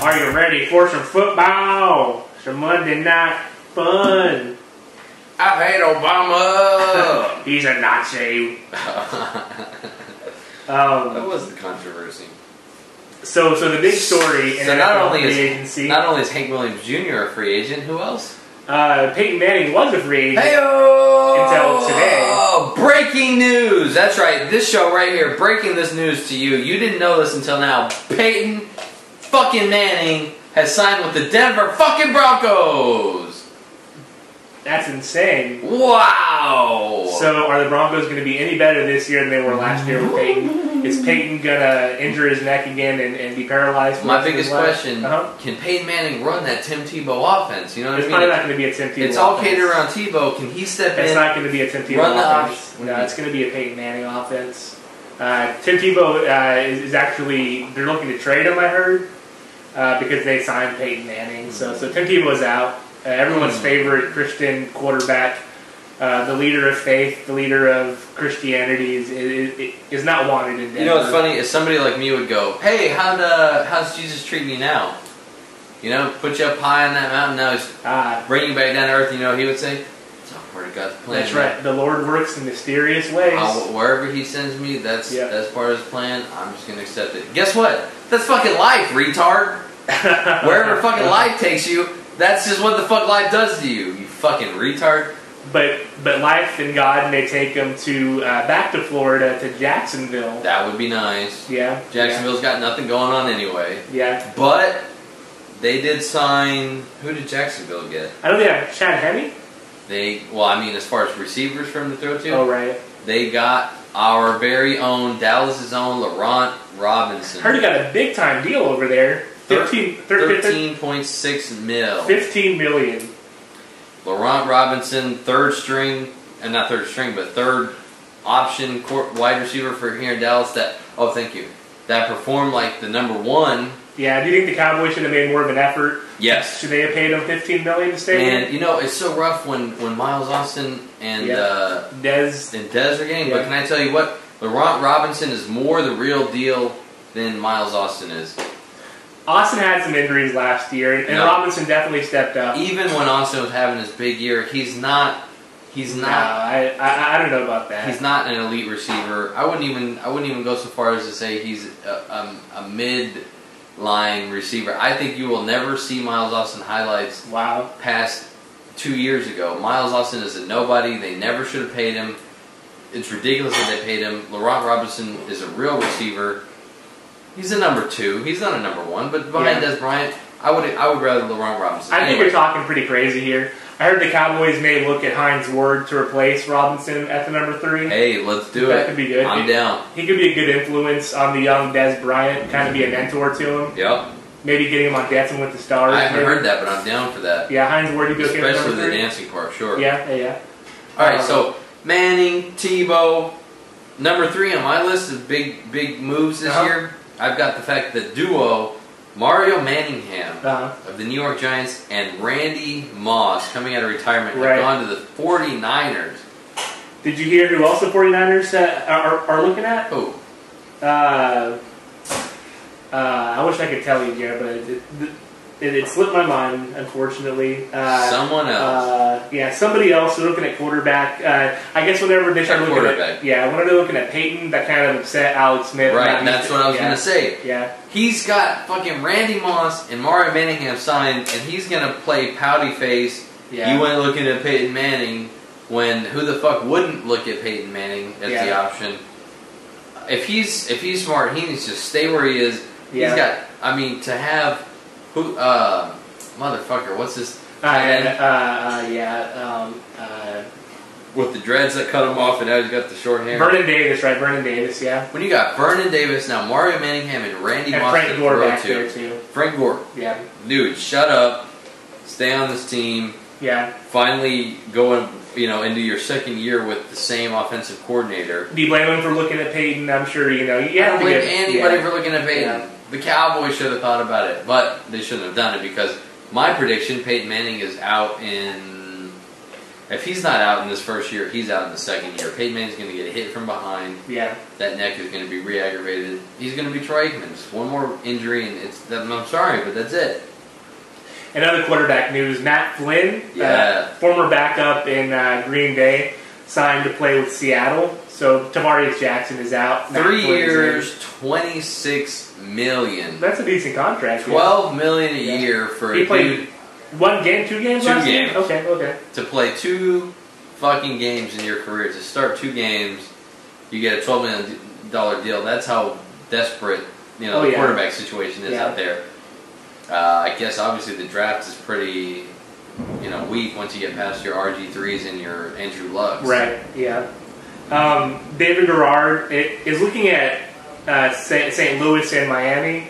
Are you ready for some football? Some Monday night fun. I hate Obama. He's a Nazi. That was the controversy. So the big story in NFL free agency. Not only is Hank Williams Jr. a free agent, who else? Peyton Manning was a free agent until today. Breaking news! That's right, this show right here, breaking this news to you. You didn't know this until now. Peyton fucking Manning has signed with the Denver fucking Broncos. That's insane. Wow! So are the Broncos going to be any better this year than they were last year with Peyton? Is Peyton going to injure his neck again and be paralyzed? My biggest question, can Peyton Manning run that Tim Tebow offense? You know what I mean? It's probably not going to be a Tim Tebow It's all catered around Tebow. Can he step in? It's not going to be a Tim Tebow offense. No, it's going to be a Peyton Manning offense. Tim Tebow is actually, they're looking to trade him, I heard, because they signed Peyton Manning. So Tim Tebow is out. Everyone's favorite Christian quarterback, the leader of faith, the leader of Christianity is not wanted in Denver. You know what's funny? If somebody like me would go, hey, how's Jesus treating you now? You know, put you up high on that mountain, now he's bringing you back down to earth, you know, he would say, it's all part of God's plan. That's right. The Lord works in mysterious ways. Wherever he sends me, that's part of his plan. I'm just going to accept it. Guess what? That's fucking life, retard. Wherever fucking life takes you, that's just what the fuck life does to you, you fucking retard. But life and God may take them to back to Florida, to Jacksonville. That would be nice. Yeah. Jacksonville's got nothing going on anyway. Yeah. But they did sign. Who did Jacksonville get? I know they have Chad Henne. As far as receivers for him to throw to. Oh, right. They got our very own, Dallas's own Laurent Robinson. Heard he got a big time deal over there. 13.6 mil. 15 million. Laurent Robinson, third option wide receiver for here in Dallas. That performed like the number one. Yeah, do you think the Cowboys should have made more of an effort? Yes. Should they have paid him $15 million to stay there? And you know, it's so rough when Miles Austin and Dez are getting. But can I tell you what? Laurent Robinson is more the real deal than Miles Austin is. Austin had some injuries last year, and Robinson definitely stepped up. Even when Austin was having his big year, he's not. No, I don't know about that. He's not an elite receiver. I wouldn't even go so far as to say he's a mid-line receiver. I think you will never see Miles Austin highlights past 2 years ago. Miles Austin is a nobody. They never should have paid him. It's ridiculous that they paid him. Laurent Robinson is a real receiver. He's a number 2. He's not a number 1, but behind Des Bryant, I would rather Laurent Robinson. I think you're talking pretty crazy here. I heard the Cowboys may look at Hines Ward to replace Robinson at the number 3. Hey, let's do it. That could be good. I'm down. He could be a good influence on the young Des Bryant, kind of be a mentor to him. Yep. Maybe getting him on Dancing with the Stars. I haven't heard that, but I'm down for that. Yeah, Hines Ward, you'd be okay with number 3? Especially the dancing part, sure. Yeah. All right, so Manning, Tebow, number 3 on my list of big moves this year. I've got the fact that duo Mario Manningham of the New York Giants and Randy Moss coming out of retirement have gone to the 49ers. Did you hear who else the 49ers are looking at? Who? I wish I could tell you, Jared, but it slipped my mind, unfortunately. Someone else. Somebody else. They're looking at quarterback. I guess whenever they start looking at when they're looking at Peyton, that kind of upset Alex Smith. Right, that's what I was going to say. Yeah. He's got fucking Randy Moss and Mario Manningham signed, and he's going to play pouty face. Yeah. You went looking at Peyton Manning when who the fuck wouldn't look at Peyton Manning as the option? If he's smart, he needs to stay where he is. Yeah. He's got, to have motherfucker, what's his with the dreads that cut him off and now he's got the short hair. Vernon Davis, right? Vernon Davis, yeah. When you got Vernon Davis, now Mario Manningham and Randy Moss Frank Gore back there too. Frank Gore. Yeah. Dude, shut up. Stay on this team. Yeah. Finally going, into your second year with the same offensive coordinator. Do you blame him for looking at Peyton? I'm sure, I don't blame anybody for looking at Peyton. Yeah. The Cowboys should have thought about it, but they shouldn't have done it because my prediction, Peyton Manning is out in If he's not out in this first year, he's out in the second year. Peyton Manning's going to get hit from behind. Yeah. That neck is going to be re-aggravated. He's going to be Troy Aikman. Just one more injury, and I'm sorry, but that's it. Another quarterback news, Matt Flynn, former backup in Green Bay, signed to play with Seattle. So Tavarius Jackson is out. 3 years, $26 million. That's a decent contract. $12 million a year for a dude. 1 game, 2 games? 2 games. Okay. To play 2 fucking games in your career, to start 2 games, you get a $12 million deal. That's how desperate the quarterback situation is out there. I guess obviously the draft is pretty weak once you get past your RG3s and your Andrew Lucks. Right, yeah. David Garrard is looking at St. Louis and Miami.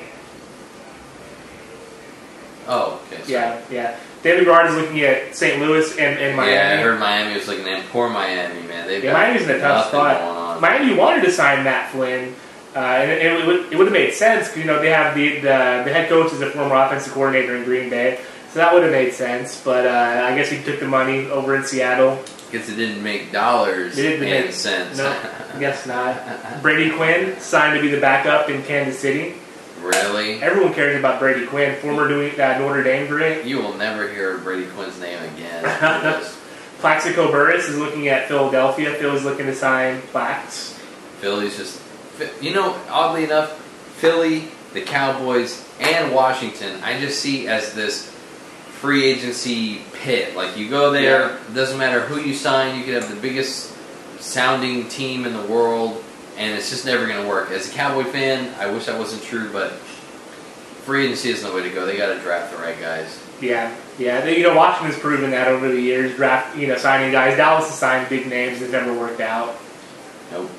Oh, okay. Sorry. Yeah. David Garrard is looking at St. Louis and Miami. Yeah, I heard Miami was looking at poor Miami, man. Miami's in a tough spot. Miami wanted to sign Matt Flynn, and it would have made sense because they have the head coach is a former offensive coordinator in Green Bay, so that would have made sense. But I guess he took the money over in Seattle. Guess it didn't make dollars and cents. No, I guess not. Brady Quinn signed to be the backup in Kansas City. Really? Everyone cares about Brady Quinn, former Notre Dame great. You will never hear Brady Quinn's name again. Plaxico Burress is looking at Philadelphia. Philly's looking to sign Plax. Philly's just... oddly enough, Philly, the Cowboys, and Washington, I just see as this free agency pit. Like, you go there, it doesn't matter who you sign, you could have the biggest sounding team in the world, and it's just never going to work. As a Cowboy fan, I wish that wasn't true, but free agency is the way to go. They got to draft the right guys. Yeah. Washington's proven that over the years. Signing guys. Dallas has signed big names that never worked out. Nope.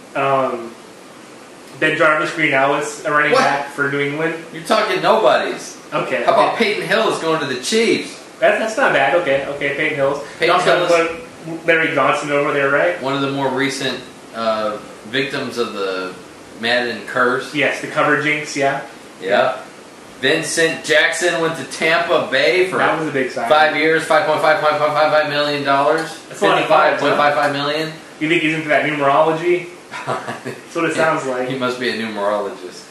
Ben Jarvis, Green Ellis, a running back for New England. You're talking nobodies. Okay. How about Peyton Hillis going to the Chiefs? That's not bad. Okay, Peyton Hillis. Peyton Hillis. Larry Johnson over there, right? One of the more recent victims of the Madden curse. Yes, the cover jinx, yeah. Vincent Jackson went to Tampa Bay for that was a big sign. 5 years, $5.5 million. That's $55 million. You think he's into that numerology? That's what it sounds like. He must be a numerologist.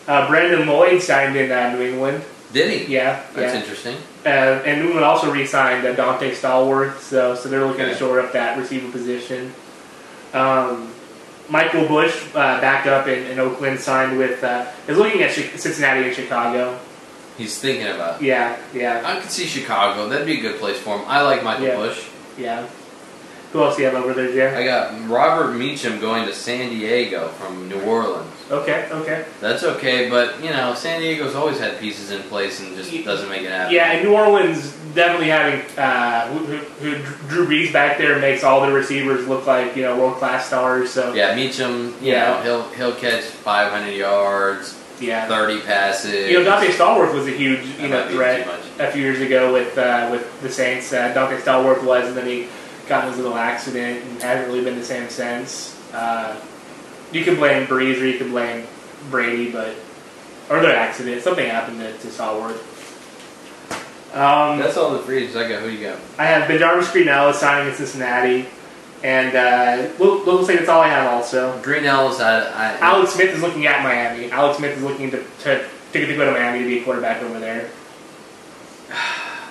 Brandon Lloyd signed in New England. Did he? Yeah. That's interesting. And New England also re-signed Dante Stallworth, so they're looking to shore up that receiver position. Michael Bush, backup in Oakland, signed with is looking at Cincinnati and Chicago. He's thinking about it. Yeah. I could see Chicago. That'd be a good place for him. I like Michael Bush. Yeah. Who else do you have over there, Jay? I got Robert Meacham going to San Diego from New Orleans. Okay. That's okay, but, San Diego's always had pieces in place and just doesn't make it happen. Yeah, and New Orleans definitely having who Drew Brees back there makes all the receivers look like, world-class stars. So yeah, Meacham, he'll catch 500 yards, 30 passes. Dante Stallworth was a huge, threat a few years ago with the Saints. Dante Stallworth was, and then he got in his little accident and hasn't really been the same since. You can blame Breeze or you can blame Brady, or their accident. Something happened to Stallworth. That's all the free agents I got. Who you got? I have Ben Jarvis, Green Ellis signing in Cincinnati, and looks like that's all I have. Also, Green Ellis. Alex Smith is looking at Miami. Alex Smith is looking to take a go to Miami to be a quarterback over there.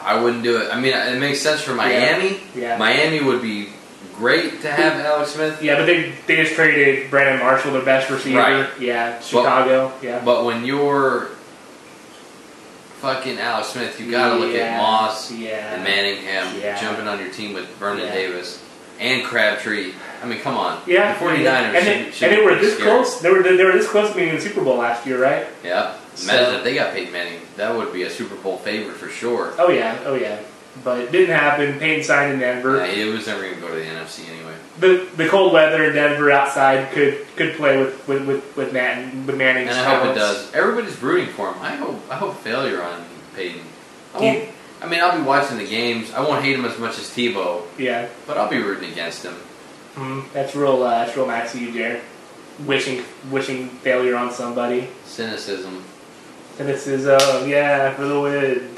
I wouldn't do it. I mean, it makes sense for Miami. Yeah. Miami would be great to have Alex Smith. Yeah, but they just traded Brandon Marshall, their best receiver. Right. Yeah, Chicago. But when you're fucking Alex Smith, you got to look at Moss and Manningham jumping on your team with Vernon Davis and Crabtree. I mean, come on. Yeah. The 49ers and they were this close. They were this close to being in the Super Bowl last year, right? Yeah. Imagine if they got Peyton Manning. That would be a Super Bowl favorite for sure. Oh yeah. But it didn't happen. Peyton signed in Denver. Yeah, it was never going to go to the NFC anyway. The cold weather in Denver outside could play with Manning. And I hope it does. Everybody's rooting for him. I hope failure on Peyton. I'll be watching the games. I won't hate him as much as Tebow. Yeah. But I'll be rooting against him. That's real nice of you, Jared. Wishing failure on somebody. Cynicism. Yeah, for the win.